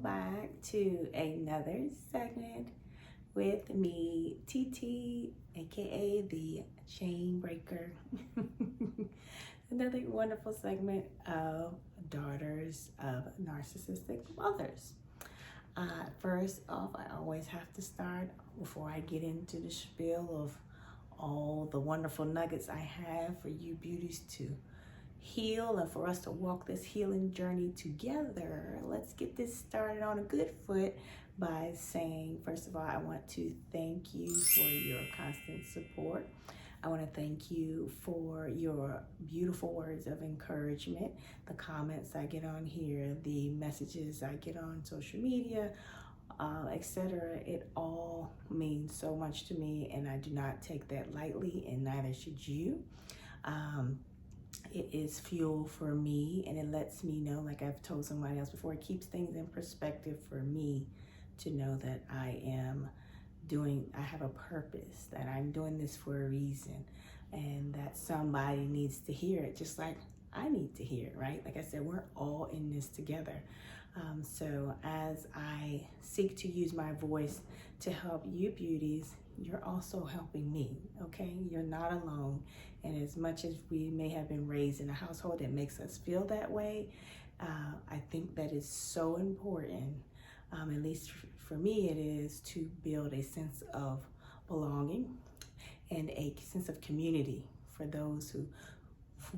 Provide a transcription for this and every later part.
back to another segment with me, TT, aka the Chain Breaker. Another wonderful segment of Daughters of Narcissistic Mothers. First off, I always have to start before I get into the spiel of all the wonderful nuggets I have for you beauties to heal and for us to walk this healing journey together. Let's get this started on a good foot by saying, first of all, I want to thank you for your constant support. I want to thank you for your beautiful words of encouragement, the comments I get on here, the messages I get on social media, etc. It all means so much to me, and I do not take that lightly, and neither should you. It is fuel for me, and it lets me know, like I've told somebody else before, it keeps things in perspective for me to know that I have a purpose, that I'm doing this for a reason, and that somebody needs to hear it, just like I need to hear it, right? Like I said, we're all in this together. So as I seek to use my voice to help you beauties, you're also helping me, okay? You're not alone. And as much as we may have been raised in a household that makes us feel that way, I think that is so important, at least for me it is, to build a sense of belonging and a sense of community for those who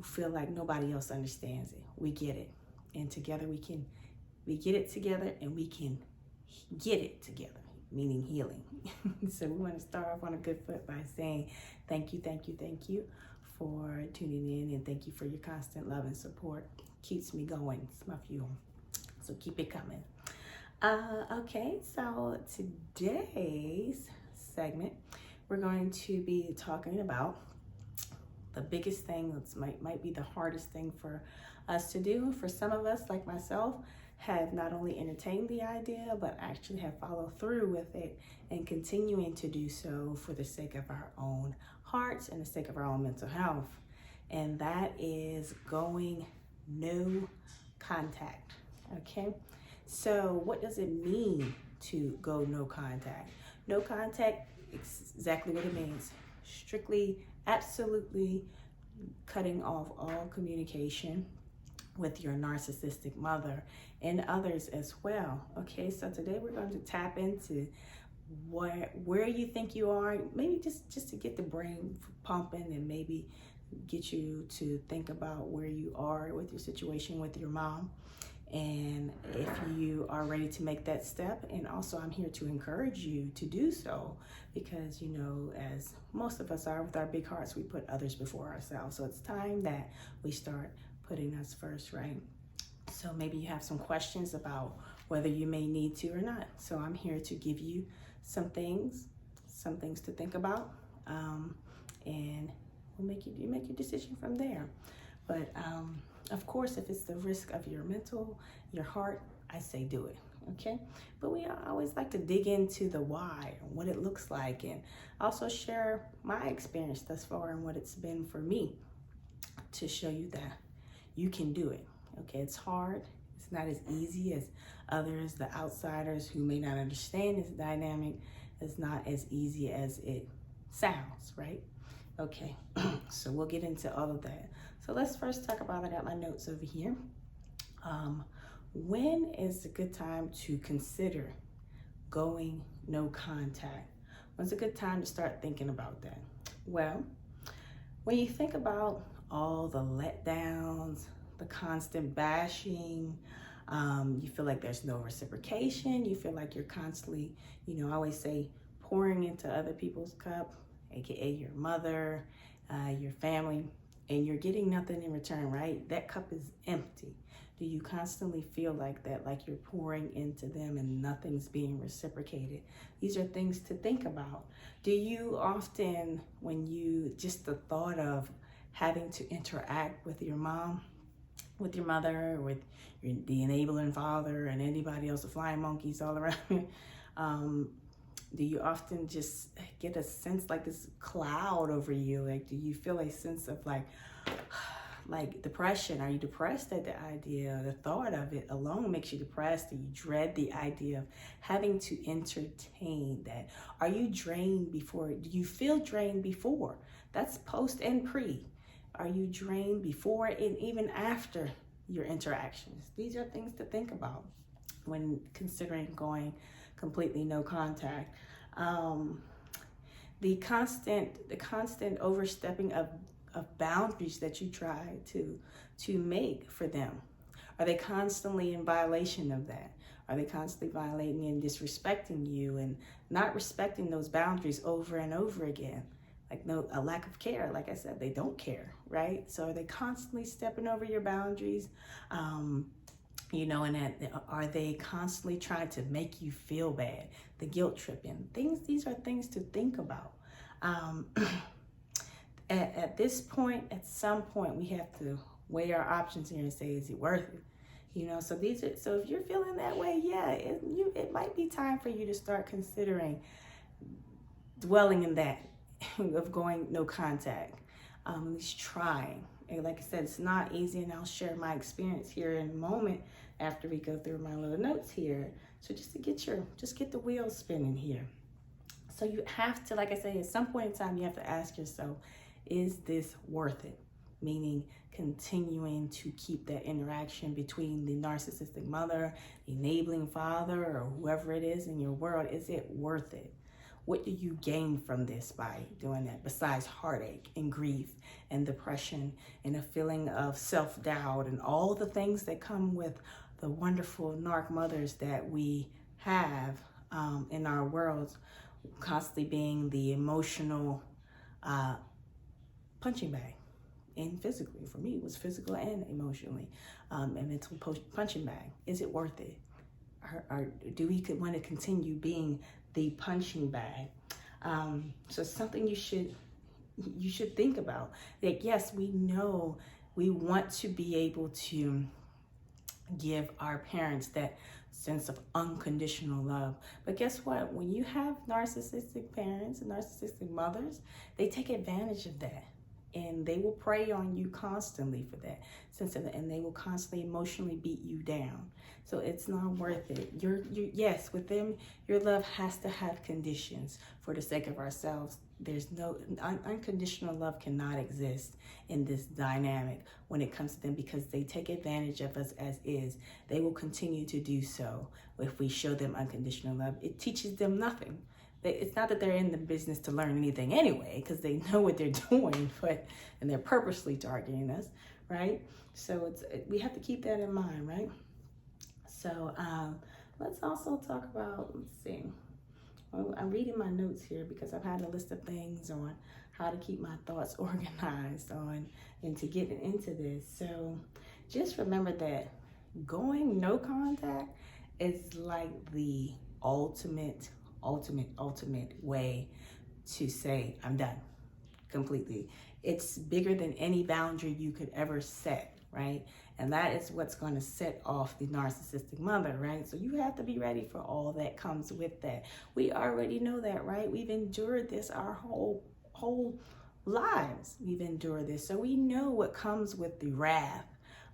feel like nobody else understands it. We get it. And together we get it together, and we can get it together, meaning healing. So we want to start off on a good foot by saying thank you for tuning in, and thank you for your constant love and support. Keeps me going. It's my fuel. So keep it coming. Okay, so today's segment, we're going to be talking about the biggest thing that might be the hardest thing for us to do. For some of us, like myself, have not only entertained the idea, but actually have followed through with it and continuing to do so for the sake of our own hearts and the sake of our own mental health. And that is going no contact, okay? So what does it mean to go no contact? No contact, exactly what it means. Strictly, absolutely cutting off all communication with your narcissistic mother and others as well. Okay, so today we're going to tap into where you think you are, maybe just to get the brain pumping and maybe get you to think about where you are with your situation with your mom, and if you are ready to make that step. And also I'm here to encourage you to do so, because you know, as most of us are with our big hearts, we put others before ourselves. So it's time that we start putting us first, right? So maybe you have some questions about whether you may need to or not. So I'm here to give you some things to think about, and we'll make your decision from there. But of course, if it's the risk of your mental, your heart, I say do it, okay? But we always like to dig into the why, what it looks like, and also share my experience thus far and what it's been for me to show you that you can do it, okay? It's hard. It's not as easy as others, the outsiders who may not understand this dynamic. It's not as easy as it sounds, right? Okay, so we'll get into all of that. So let's first talk about, I got my notes over here. When is a good time to consider going no contact? When's a good time to start thinking about that? Well, when you think about all the letdowns, the constant bashing, you feel like there's no reciprocation, you feel like you're constantly, I always say, pouring into other people's cup, aka your mother, your family, and you're getting nothing in return, right? That cup is empty. Do you constantly feel like that, like you're pouring into them and nothing's being reciprocated? These are things to think about. Do you often, when you, just the thought of having to interact with your mom, with your mother, with the enabling father and anybody else, the flying monkeys all around you, do you often just get a sense like this cloud over you? Like, do you feel a sense of like like depression? Are you depressed at the idea? The thought of it alone makes you depressed. Do you dread the idea of having to entertain that? Are you drained before? Do you feel drained before? That's post and pre. Are you drained before and even after your interactions? These are things to think about when considering going completely no contact. The constant overstepping of boundaries that you try to make for them. Are they constantly in violation of that? Are they constantly violating and disrespecting you and not respecting those boundaries over and over again? Like a lack of care. Like I said, they don't care, right? So are they constantly stepping over your boundaries? You know, and are they constantly trying to make you feel bad? The guilt tripping. These are things to think about. At this point, at some point, we have to weigh our options here and say, is it worth it? You know, so if you're feeling that way, yeah, it might be time for you to start considering dwelling in that of going no contact. At least trying. And like I said, it's not easy, and I'll share my experience here in a moment after we go through my little notes here. So just get the wheels spinning here. So you have to, like I say, at some point in time, you have to ask yourself, is this worth it? Meaning continuing to keep that interaction between the narcissistic mother, the enabling father, or whoever it is in your world. Is it worth it? What do you gain from this by doing that besides heartache and grief and depression and a feeling of self-doubt and all the things that come with the wonderful narc mothers that we have in our worlds, constantly being the emotional punching bag, and physically. For me, it was physical and emotionally, and mental punching bag. Is it worth it? Or do we want to continue being the punching bag? So it's something you should think about. That yes, we know we want to be able to give our parents that sense of unconditional love. But guess what? When you have narcissistic parents and narcissistic mothers, they take advantage of that. And they will prey on you constantly for that sense of it, and they will constantly emotionally beat you down. So it's not worth it. Yes, with them, your love has to have conditions for the sake of ourselves. There's no unconditional love cannot exist in this dynamic when it comes to them, because they take advantage of us as is. They will continue to do so if we show them unconditional love. It teaches them nothing. It's not that they're in the business to learn anything anyway, because they know what they're doing, and they're purposely targeting us, right? So we have to keep that in mind, right? So let's also talk about, let's see. Well, I'm reading my notes here because I've had a list of things on how to keep my thoughts organized and to get into this. So just remember that going no contact is like the ultimate way to say, I'm done completely. It's bigger than any boundary you could ever set, right? And that is what's going to set off the narcissistic mother, right? So you have to be ready for all that comes with that. We already know that, right? We've endured this our whole lives. We've endured this. So we know what comes with the wrath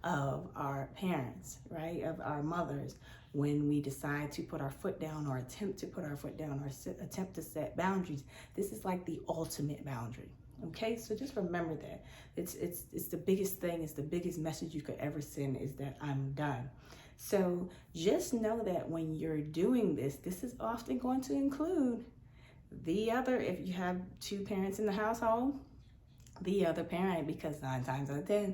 of our parents, right? Of our mothers, when we decide to put our foot down or attempt to put our foot down or attempt to set boundaries. This is like the ultimate boundary. Okay, so just remember that it's the biggest thing, it's the biggest message you could ever send, is that I'm done. So just know that when you're doing this, this is often going to include the other, if you have two parents in the household, the other parent, because 9 times out of 10,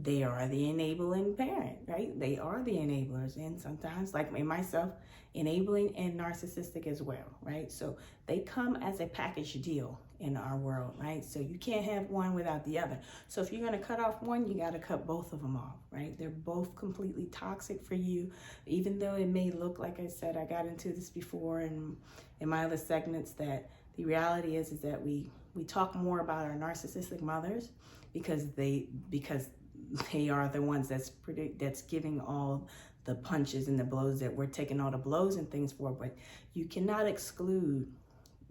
they are the enabling parent, right? They are the enablers, and sometimes, like myself, enabling and narcissistic as well, right? So they come as a package deal in our world, right? So you can't have one without the other. So if you're going to cut off one, you got to cut both of them off, right? They're both completely toxic for you, even though it may look, like I said, I got into this before in my other segments, that the reality is that we talk more about our narcissistic mothers because they are the ones that's giving all the punches and the blows, that we're taking all the blows and things for. But you cannot exclude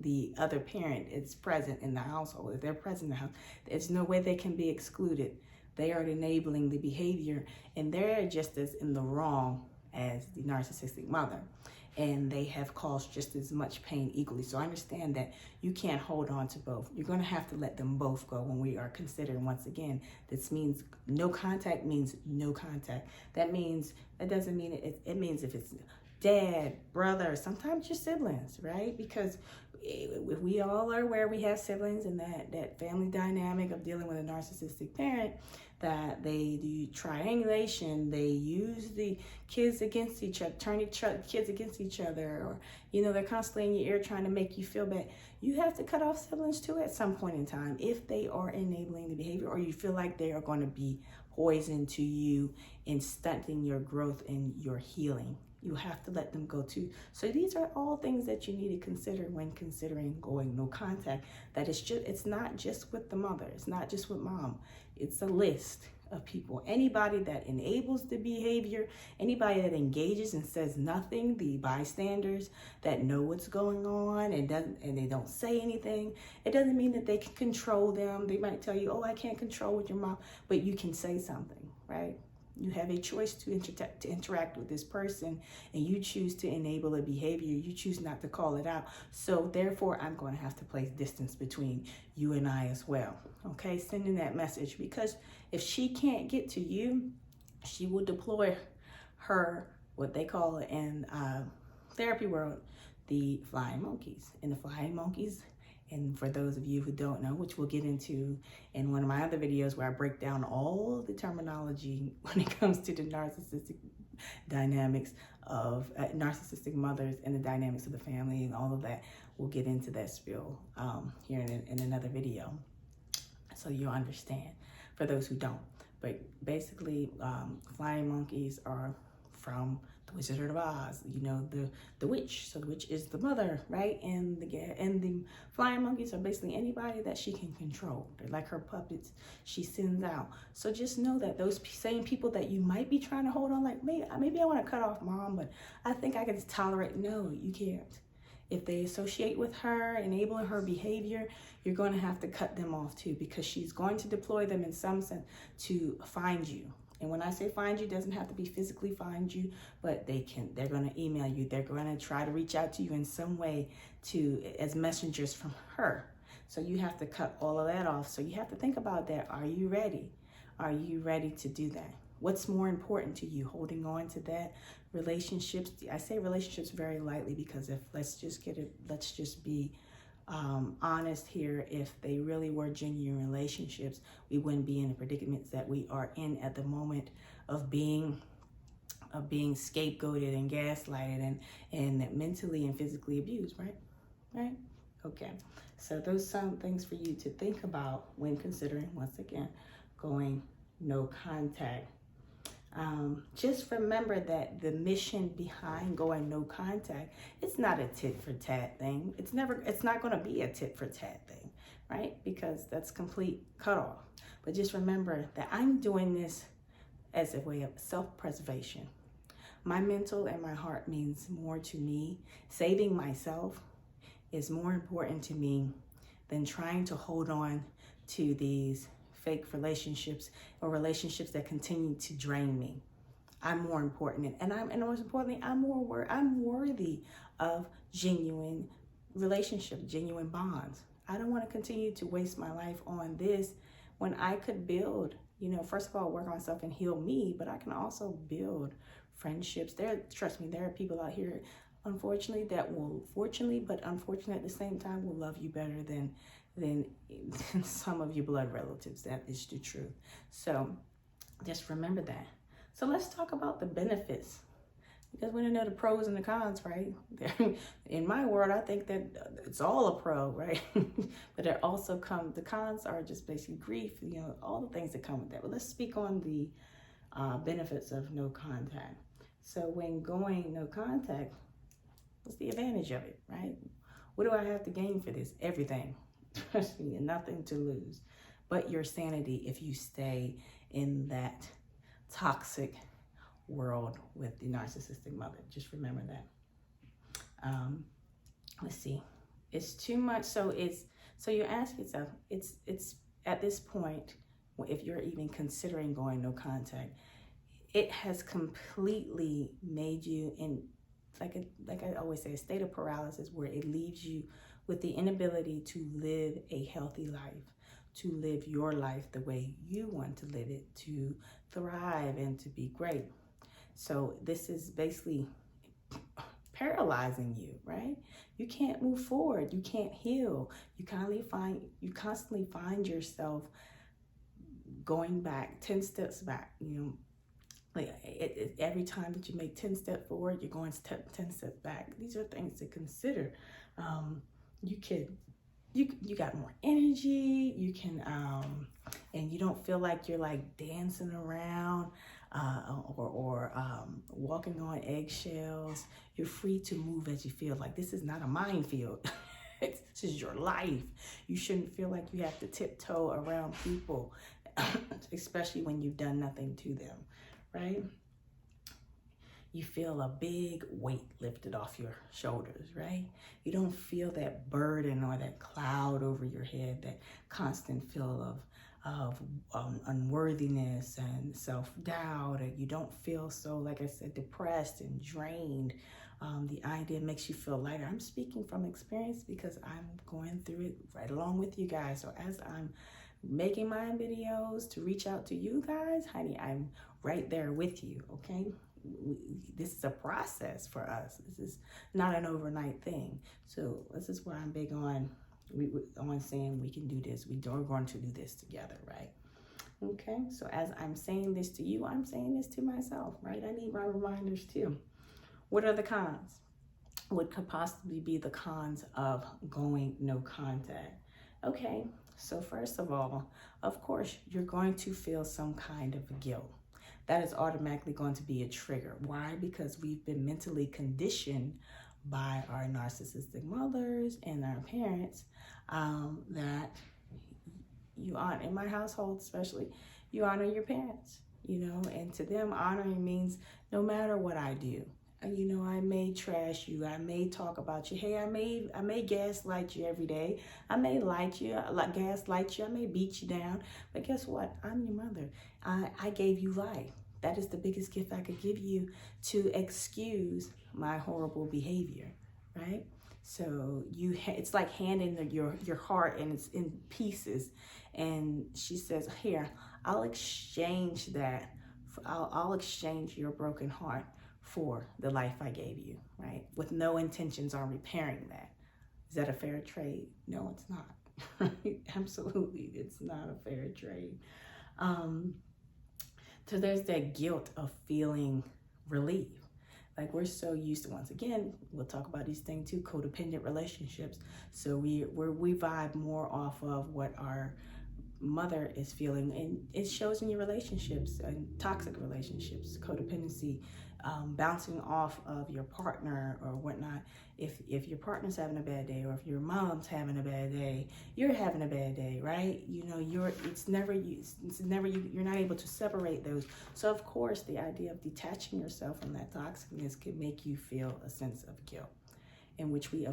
the other parent is present in the household. If they're present in the house, there's no way they can be excluded. they are enabling the behavior, and they're just as in the wrong as the narcissistic mother. And they have caused just as much pain equally. So I understand that you can't hold on to both. You're going to have to let them both go when we are considering, once again, this means no contact means no contact. That doesn't mean it means if it's dad, brother, sometimes your siblings, right? Because if we all are aware we have siblings, and that family dynamic of dealing with a narcissistic parent, that they do triangulation, they use the kids against each other, turn kids against each other, or, you know, they're constantly in your ear trying to make you feel bad. You have to cut off siblings too at some point in time if they are enabling the behavior, or you feel like they are going to be poison to you and stunting your growth and your healing. You have to let them go too. So these are all things that you need to consider when considering going no contact. That it's not just with the mother. It's not just with mom. It's a list of people. Anybody that enables the behavior, anybody that engages and says nothing, the bystanders that know what's going on and they don't say anything. It doesn't mean that they can control them. They might tell you, oh, I can't control with your mom, but you can say something, right? You have a choice to interact with this person, and you choose to enable a behavior. You choose not to call it out. So therefore, I'm going to have to place distance between you and I as well. Okay, sending that message, because if she can't get to you, she will deploy her, what they call it in therapy world, the flying monkeys. And the flying monkeys, and for those of you who don't know, which we'll get into in one of my other videos where I break down all the terminology when it comes to the narcissistic dynamics of narcissistic mothers and the dynamics of the family and all of that. We'll get into that spiel here in another video, so you'll understand for those who don't. But basically, flying monkeys are from the Wizard of Oz, you know, the witch. So the witch is the mother, right? And the flying monkeys are basically anybody that she can control. They're like her puppets she sends out. So just know that those same people that you might be trying to hold on, like maybe I want to cut off mom, but I think I can tolerate. No, you can't. If they associate with her, enabling her behavior, you're going to have to cut them off too, because she's going to deploy them in some sense to find you. And when I say find you, it doesn't have to be physically find you, but they're going to email you. They're going to try to reach out to you in some way as messengers from her. So you have to cut all of that off. So you have to think about that. Are you ready? Are you ready to do that? What's more important to you? Holding on to that relationships. I say relationships very lightly, because let's just be honest here. If they really were genuine relationships, we wouldn't be in the predicaments that we are in at the moment of being scapegoated and gaslighted and mentally and physically abused, right? Okay, so those are some things for you to think about when considering, once again, going no contact. Just remember that the mission behind going no contact, it's not a tit for tat thing. It's not going to be a tit for tat thing, right? Because that's complete cutoff. But just remember that I'm doing this as a way of self-preservation. My mental and my heart means more to me. Saving myself is more important to me than trying to hold on to these fake relationships or relationships that continue to drain me. I'm more important, and most importantly, I'm worthy of genuine relationships, genuine bonds. I don't want to continue to waste my life on this when I could build, first of all, work on myself and heal me, but I can also build friendships. Trust me, there are people out here, unfortunately, that will, fortunately, but unfortunately at the same time, will love you better than some of your blood relatives. That is the truth. So just remember that. So let's talk about the benefits, because we don't know the pros and the cons, right? In my world, I think that it's all a pro, right? But there also the cons are just basically grief, all the things that come with that. But let's speak on the benefits of no contact. So when going no contact, what's the advantage of it, right? What do I have to gain for this? Everything. Trust me, nothing to lose but your sanity if you stay in that toxic world with the narcissistic mother. Just remember that. Let's see. It's too much. So you ask yourself, it's at this point, if you're even considering going no contact, it has completely made you in, like I always say, a state of paralysis, where it leaves you with the inability to live a healthy life, to live your life the way you want to live it, to thrive and to be great. So this is basically paralyzing you, right? You can't move forward. You can't heal. You constantly find yourself going back, 10 steps back, like every time that you make 10 steps forward, you're going 10 steps back. These are things to consider. You got more energy, you can, and you don't feel like you're like dancing around or walking on eggshells. You're free to move as you feel. Like, this is not a minefield. This is your life. You shouldn't feel like you have to tiptoe around people, especially when you've done nothing to them, right? You feel a big weight lifted off your shoulders, right? You don't feel that burden or that cloud over your head, that constant feel of unworthiness and self-doubt, and you don't feel so, like I said, depressed and drained. The idea makes you feel lighter. I'm speaking from experience because I'm going through it right along with you guys. So as I'm making my videos to reach out to you guys, honey, I'm right there with you, okay? This is a process for us. This is not an overnight thing. So this is why I'm big on saying we can do this. We're going to do this together, right? Okay, so as I'm saying this to you, I'm saying this to myself, right? I need my reminders too. What are the cons? What could possibly be the cons of going no contact? Okay, so first of all, of course, you're going to feel some kind of guilt. That is automatically going to be a trigger. Why? Because we've been mentally conditioned by our narcissistic mothers and our parents that you honor, in my household especially, you honor your parents, and to them, honoring means no matter what I do. I may trash you. I may talk about you. Hey, I may gaslight you every day. I may gaslight you. I may beat you down. But guess what? I'm your mother. I gave you life. That is the biggest gift I could give you, to excuse my horrible behavior, right? So it's like handing your heart, and it's in pieces. And she says, here, I'll exchange that. I'll exchange your broken heart for the life I gave you, right? With no intentions on repairing that. Is that a fair trade? No, it's not. Right? Absolutely, it's not a fair trade. So there's that guilt of feeling relief. Like, we're so used to, once again, we'll talk about these things too, codependent relationships. So we vibe more off of what our mother is feeling, and it shows in your relationships and toxic relationships, codependency, bouncing off of your partner or whatnot. If your partner's having a bad day, or if your mom's having a bad day, you're having a bad day, right? You're not able to separate those. So of course, the idea of detaching yourself from that toxicness can make you feel a sense of guilt, in which we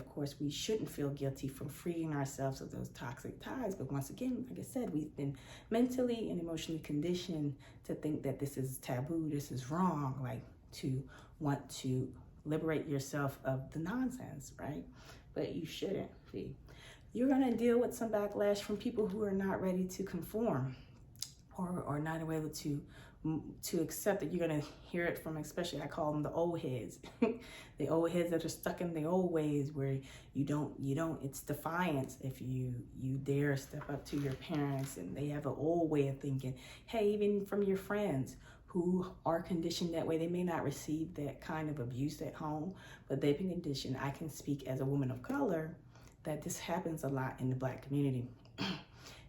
shouldn't feel guilty from freeing ourselves of those toxic ties. But once again, like I said, we've been mentally and emotionally conditioned to think that this is taboo, this is wrong, like to want to liberate yourself of the nonsense, right? But you shouldn't be. You're gonna deal with some backlash from people who are not ready to conform, or not able to accept it. You're gonna hear it from, especially, I call them the old heads, the old heads that are stuck in the old ways, where you don't, it's defiance if you dare step up to your parents and they have an old way of thinking. Hey, even from your friends who are conditioned that way, they may not receive that kind of abuse at home, but they've been conditioned. I can speak as a woman of color that this happens a lot in the Black community.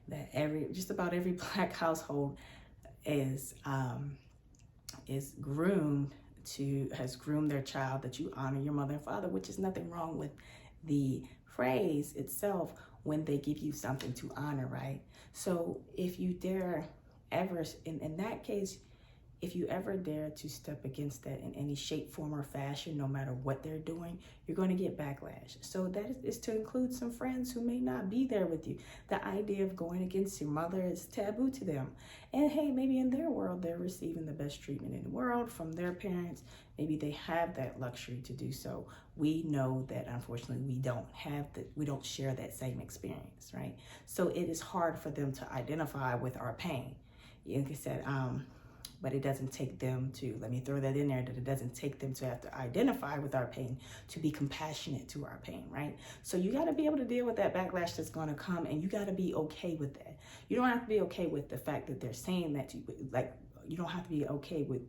That just about every Black household has groomed their child that you honor your mother and father, which is nothing wrong with the phrase itself when they give you something to honor, right? So if you dare ever, in that case, if you ever dare to step against that in any shape, form, or fashion, no matter what they're doing, you're going to get backlash. So that is to include some friends who may not be there with you. The idea of going against your mother is taboo to them. And hey, maybe in their world, they're receiving the best treatment in the world from their parents. Maybe they have that luxury to do so. We know that unfortunately we don't share that same experience, right? So it is hard for them to identify with our pain. Like I said, but it doesn't take them to, let me throw that in there, that it doesn't take them to have to identify with our pain, to be compassionate to our pain, right? So you got to be able to deal with that backlash that's going to come, and you got to be okay with that. You don't have to be okay with the fact that they're saying that to you, like, you don't have to be okay with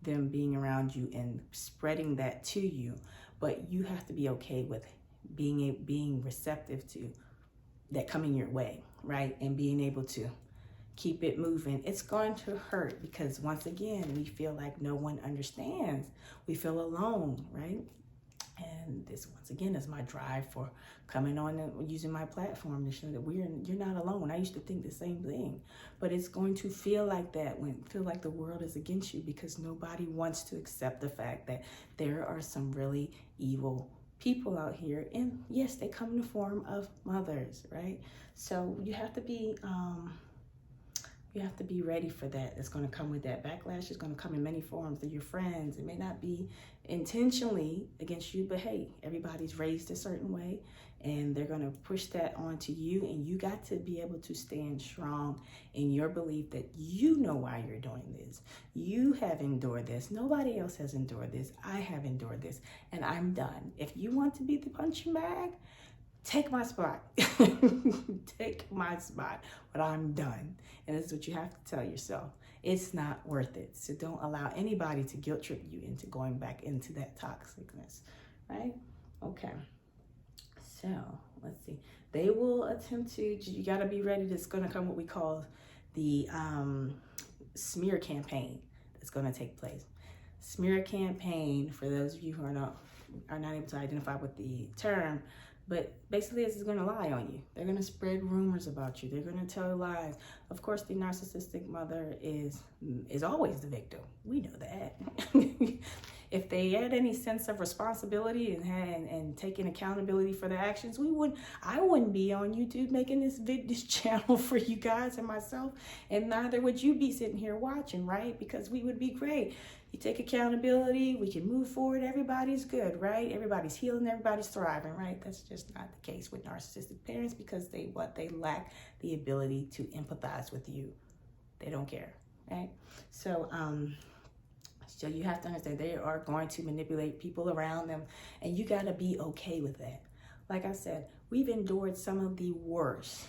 them being around you and spreading that to you, but you have to be okay with being receptive to that coming your way, right? And being able to keep it moving. It's going to hurt because once again, we feel like no one understands. We feel alone, right? And this, once again, is my drive for coming on and using my platform to show that you're not alone. I used to think the same thing, but it's going to feel like that feel like the world is against you, because nobody wants to accept the fact that there are some really evil people out here. And yes, they come in the form of mothers, right? So you have to be, ready for that. It's going to come with that backlash. It's going to come in many forms. They're your friends. It may not be intentionally against you, but hey, everybody's raised a certain way, and they're going to push that onto you, and you got to be able to stand strong in your belief that you know why you're doing this. You have endured this. Nobody else has endured this. I have endured this, and I'm done. If you want to be the punching bag, take my spot. Take my spot, but I'm done. And this is what you have to tell yourself. It's not worth it. So don't allow anybody to guilt trip you into going back into that toxicness, right? Okay. So let's see. They will attempt to, you got to be ready. That's going to come what we call the smear campaign that's going to take place. Smear campaign, for those of you who are not able to identify with the term, but basically this is going to lie on you. They're going to spread rumors about you. They're going to tell lies. Of course, the narcissistic mother is always the victim. We know that. If they had any sense of responsibility and taking accountability for their actions, I wouldn't be on YouTube making this channel for you guys and myself, and neither would you be sitting here watching, right? Because we would be great. You take accountability, we can move forward, everybody's good, right? Everybody's healing, everybody's thriving, right? That's just not the case with narcissistic parents, because they lack the ability to empathize with you. They don't care, right? So you have to understand they are going to manipulate people around them, and you got to be okay with that. Like I said, we've endured some of the worst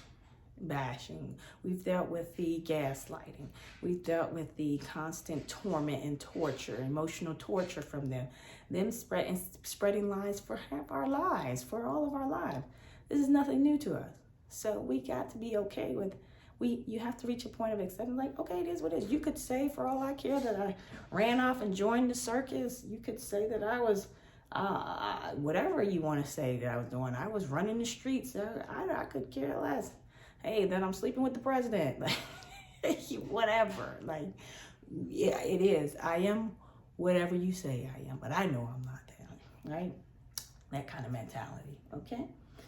bashing. We've dealt with the gaslighting. We've dealt with the constant torment and torture, emotional torture from them spreading lies for half our lives, for all of our lives. This is nothing new to us. So we got to be okay with, you have to reach a point of acceptance, like, okay, it is what it is. You could say, for all I care, that I ran off and joined the circus. You could say that I was, whatever you want to say that I was doing. I was running the streets. I could care less. Hey, that I'm sleeping with the president. Like, whatever. Like, yeah, it is. I am whatever you say I am, but I know I'm not that, right? That kind of mentality, okay?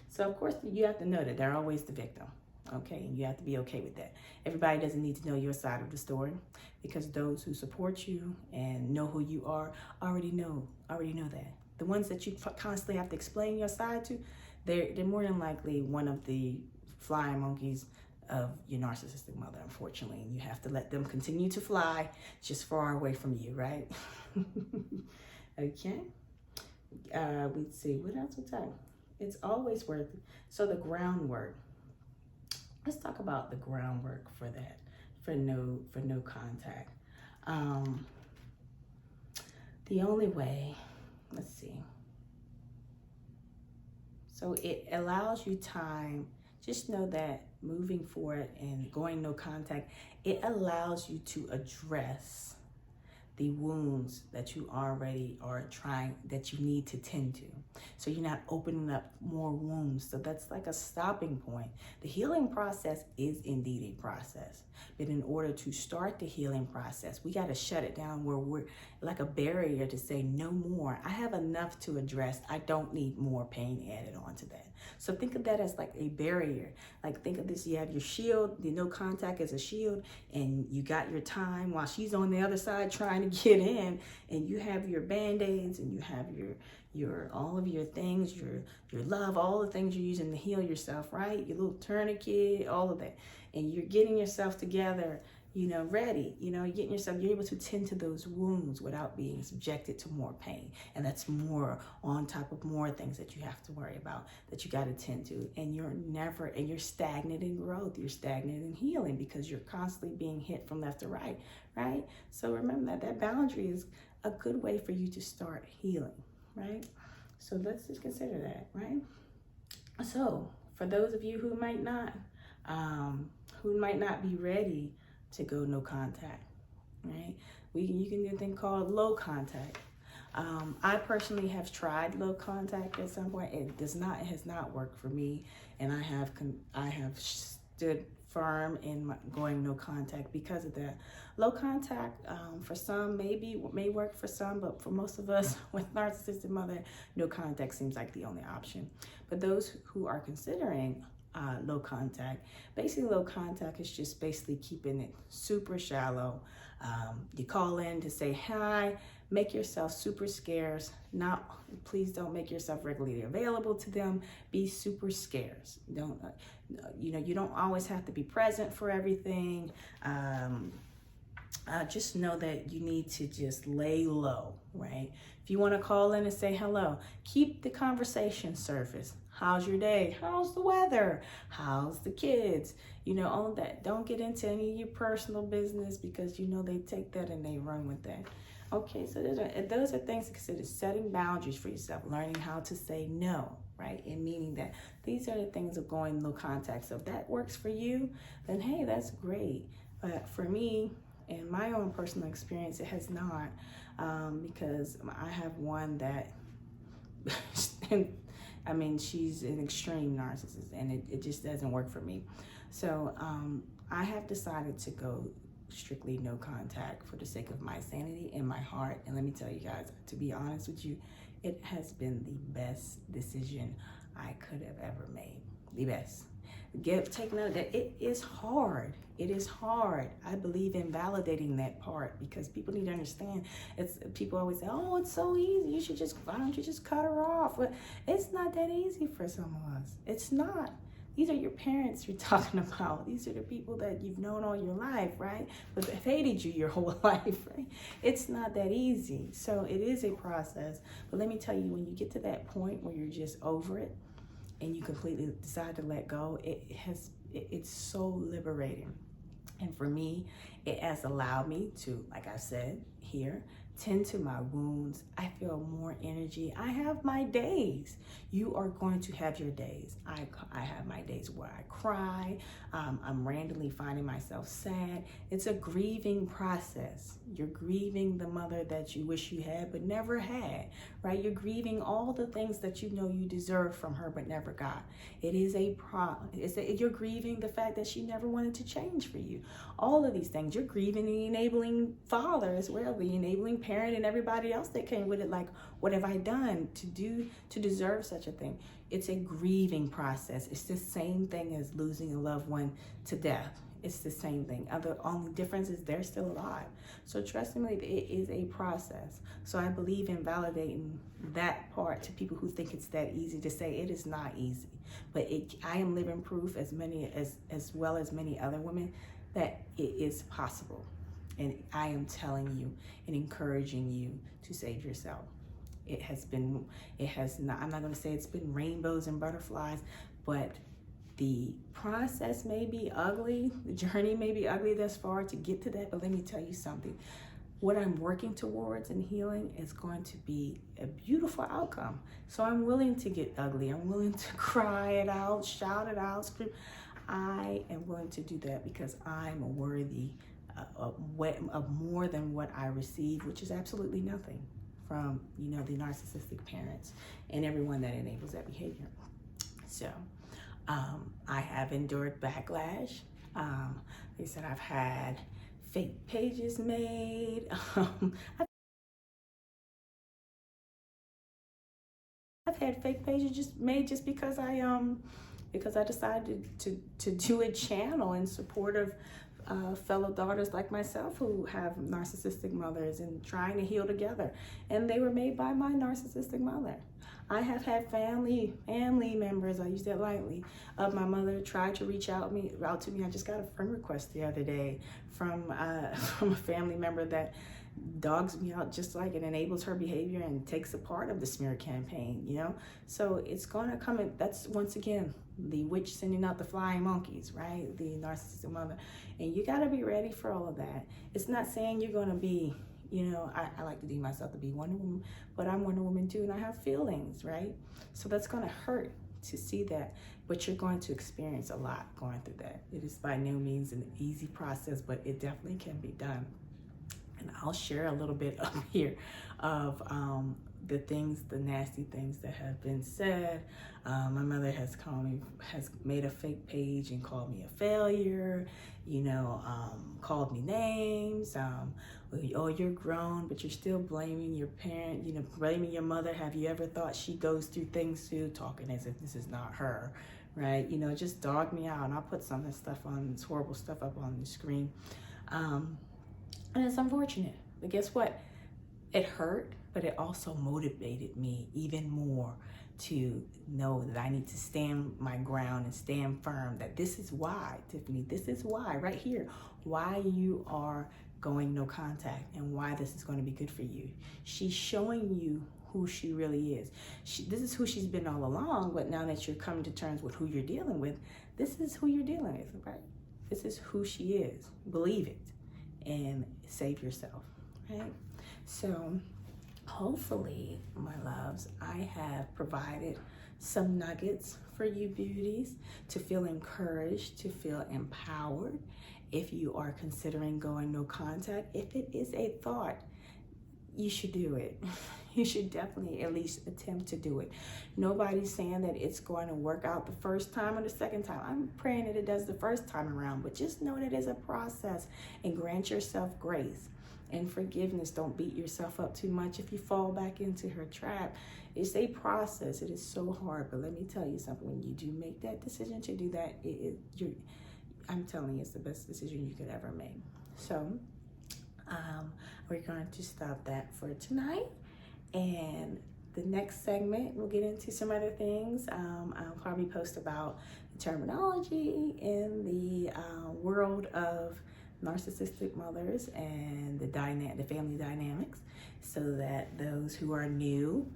So, of course, you have to know that they're always the victim, okay? And you have to be okay with that. Everybody doesn't need to know your side of the story, because those who support you and know who you are already know that. The ones that you constantly have to explain your side to, they're more than likely one of the flying monkeys of your narcissistic mother, unfortunately. And you have to let them continue to fly just far away from you, right? Okay. Let's see, what else would I? It's always worth it. So the groundwork. Let's talk about the groundwork for that, for no contact. The only way, let's see. So it allows you time. Just know that moving forward and going no contact, it allows you to address the wounds that you already are trying, that you need to tend to. So you're not opening up more wounds. So that's like a stopping point. The healing process is indeed a process. But in order to start the healing process, we got to shut it down where we're like a barrier to say no more. I have enough to address. I don't need more pain added onto that. So think of that as like a barrier. Like think of this, you have your shield, the no contact is a shield, and you got your time while she's on the other side trying to get in, and you have your band-aids, and you have your all of your things, your love, all the things you're using to heal yourself, right? Your little tourniquet, all of that. And you're getting yourself together, ready, you're getting yourself, you're able to tend to those wounds without being subjected to more pain. And that's more on top of more things that you have to worry about, that you got to tend to. And you're stagnant in growth. You're stagnant in healing because you're constantly being hit from left to right, right? So remember that boundary is a good way for you to start healing, right? So let's just consider that, right? So for those of you who might not be ready to go no contact, right? You can do a thing called low contact. I personally have tried low contact at some point. It has not worked for me, and I have stood firm in going no contact because of that. Low contact for some may work for some, but for most of us with Narcissistic Mother, no contact seems like the only option. But those who are considering low contact, basically low contact is just basically keeping it super shallow. You call in to say hi, make yourself super scarce. Please don't make yourself regularly available to them. Be super scarce. You don't always have to be present for everything. Just know that you need to just lay low, right? If you want to call in and say hello, keep the conversation surface. How's your day? How's the weather? How's the kids? All of that. Don't get into any of your personal business because they take that and they run with that. Okay, so those are things to consider. Setting boundaries for yourself, learning how to say no, right? And meaning that these are the things of going no contact. So if that works for you, then hey, that's great. But for me, in my own personal experience, it has not, because I have one that, she's an extreme narcissist, and it just doesn't work for me. So I have decided to go strictly no contact for the sake of my sanity and my heart. And let me tell you guys, to be honest with you, it has been the best decision I could have ever made. The best. Take note that it is hard. It is hard. I believe in validating that part because people need to understand. People always say, "Oh, it's so easy. Why don't you just cut her off?" But it's not that easy for some of us. It's not. These are your parents you're talking about. These are the people that you've known all your life, right? But they've hated you your whole life, right? It's not that easy. So it is a process. But let me tell you, when you get to that point where you're just over it and you completely decide to let go, it's so liberating. And for me, it has allowed me to, like I said here, tend to my wounds. I feel more energy. I have my days. You are going to have your days. I have my days where I cry. I'm randomly finding myself sad. It's a grieving process. You're grieving the mother that you wish you had but never had, right? You're grieving all the things that you know you deserve from her but never got. It is a problem. You're grieving the fact that she never wanted to change for you. All of these things. You're grieving the enabling father as well, the enabling parent and everybody else that came with it. Like, what have I done to deserve such a thing? It's a grieving process. It's the same thing as losing a loved one to death. It's the same thing. The only difference is they're still alive. So trust me, it is a process. So I believe in validating that part to people who think it's that easy to say. It is not easy, but I am living proof as well as many other women that it is possible. And I am telling you and encouraging you to save yourself. I'm not going to say it's been rainbows and butterflies, but the process may be ugly. The journey may be ugly thus far to get to that. But let me tell you something. What I'm working towards in healing is going to be a beautiful outcome. So I'm willing to get ugly. I'm willing to cry it out, shout it out, scream. I am willing to do that because I'm worthy of more than what I receive, which is absolutely nothing from, the narcissistic parents and everyone that enables that behavior. So I have endured backlash. They said I've had fake pages made. I've had fake pages just made just because I decided to do a channel in support of fellow daughters like myself who have narcissistic mothers and trying to heal together. And they were made by my narcissistic mother. I have had family members, I use that lightly, of my mother try to reach out to me. I just got a friend request the other day from a family member that dogs me out just like it enables her behavior and takes a part of the smear campaign, So it's gonna come in. That's once again the witch sending out the flying monkeys, right? The narcissistic mother. And you gotta be ready for all of that. It's not saying you're gonna be, I like to deem myself to be Wonder Woman, but I'm Wonder Woman too, and I have feelings, right? So that's gonna hurt to see that, but you're going to experience a lot going through that. It is by no means an easy process, but it definitely can be done. And I'll share a little bit up here of the nasty things that have been said. My mother has made a fake page and called me a failure, called me names. Oh, you're grown, but you're still blaming your parent, blaming your mother. Have you ever thought she goes through things too? Talking as if this is not her, right? Just dog me out. And I'll put some of this horrible stuff up on the screen. And it's unfortunate, but guess what? It hurt, but it also motivated me even more to know that I need to stand my ground and stand firm, that this is why, Tiffany, this is why, right here, why you are going no contact and why this is going to be good for you. She's showing you who she really is. This is who she's been all along, but now that you're coming to terms with who you're dealing with, this is who you're dealing with, right? This is who she is. Believe it and save yourself, right? So hopefully, my loves, I have provided some nuggets for you beauties to feel encouraged, to feel empowered. If you are considering going no contact, if it is a thought, you should do it. You should definitely at least attempt to do it. Nobody's saying that it's going to work out the first time or the second time. I'm praying that it does the first time around, but just know that it is a process and grant yourself grace and forgiveness. Don't beat yourself up too much if you fall back into her trap. It's a process. It is so hard, but let me tell you something. When you do make that decision to do that, I'm telling you, it's the best decision you could ever make. So we're going to stop that for tonight. And the next segment, we'll get into some other things. I'll probably post about terminology in the world of narcissistic mothers and the family dynamics, so that those who are new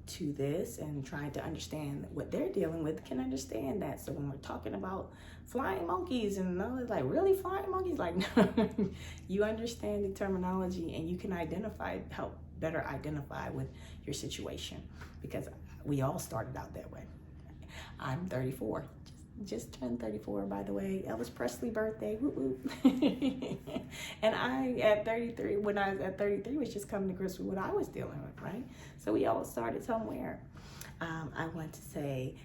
to this and trying to understand what they're dealing with can understand that. So when we're talking about flying monkeys and all, it's like, really flying monkeys? Like, no. You understand the terminology and you can help better identify with your situation, because we all started out that way. I'm 34. Just turned 34, by the way. Elvis Presley birthday, whoop whoop. And I, at 33, when I was at 33, was just coming to grips with what I was dealing with, right? So we all started somewhere. I want to say,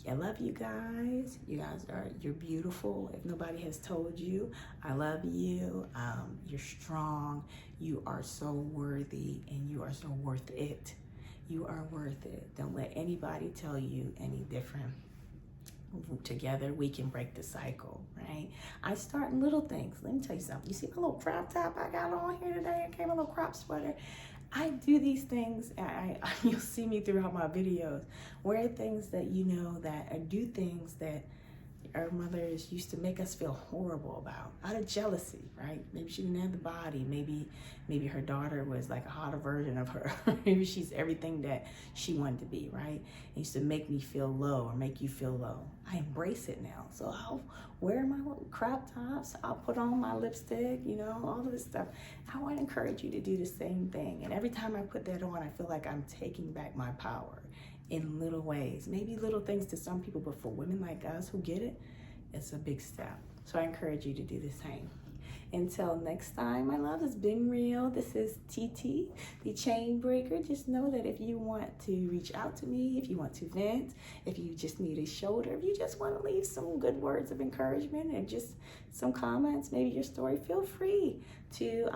I love you guys. You're beautiful. If nobody has told you, I love you. You're strong. You are so worthy, and you are so worth it. You are worth it. Don't let anybody tell you any different. Together we can break the cycle, right? I start in little things. Let me tell you something. You see my little crop top I got on here today? I came a little crop sweater. I do these things, and you'll see me throughout my videos, wear things that I do things that our mothers used to make us feel horrible about, out of jealousy, right? Maybe she didn't have the body. Maybe her daughter was like a hotter version of her. Maybe she's everything that she wanted to be, right? It used to make me feel low or make you feel low. I embrace it now. So I'll wear my little crop tops. I'll put on my lipstick, all of this stuff. I want to encourage you to do the same thing. And every time I put that on, I feel like I'm taking back my power in little ways. Maybe little things to some people, but for women like us who get it, it's a big step. So I encourage you to do the same. Until next time, my love, it's been real. This is TT, the chain breaker. Just know that if you want to reach out to me, if you want to vent, if you just need a shoulder, if you just want to leave some good words of encouragement and just some comments, maybe your story, feel free to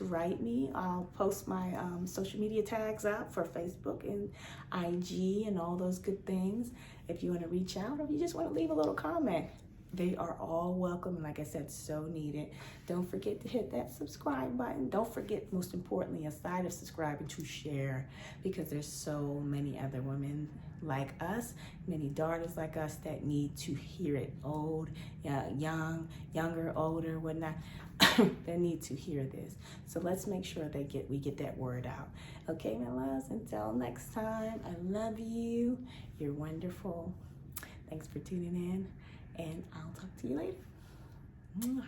write me. I'll post my social media tags out for Facebook and IG and all those good things. If you want to reach out or if you just want to leave a little comment, they are all welcome, and like I said, so needed. Don't forget to hit that subscribe button. Don't forget, most importantly, aside of subscribing, to share, because there's so many other women like us, many daughters like us that need to hear it. Old, young, younger, older, whatnot. They need to hear this. So let's make sure we get that word out. Okay, my loves, until next time, I love you. You're wonderful. Thanks for tuning in, and I'll talk to you later. Mwah.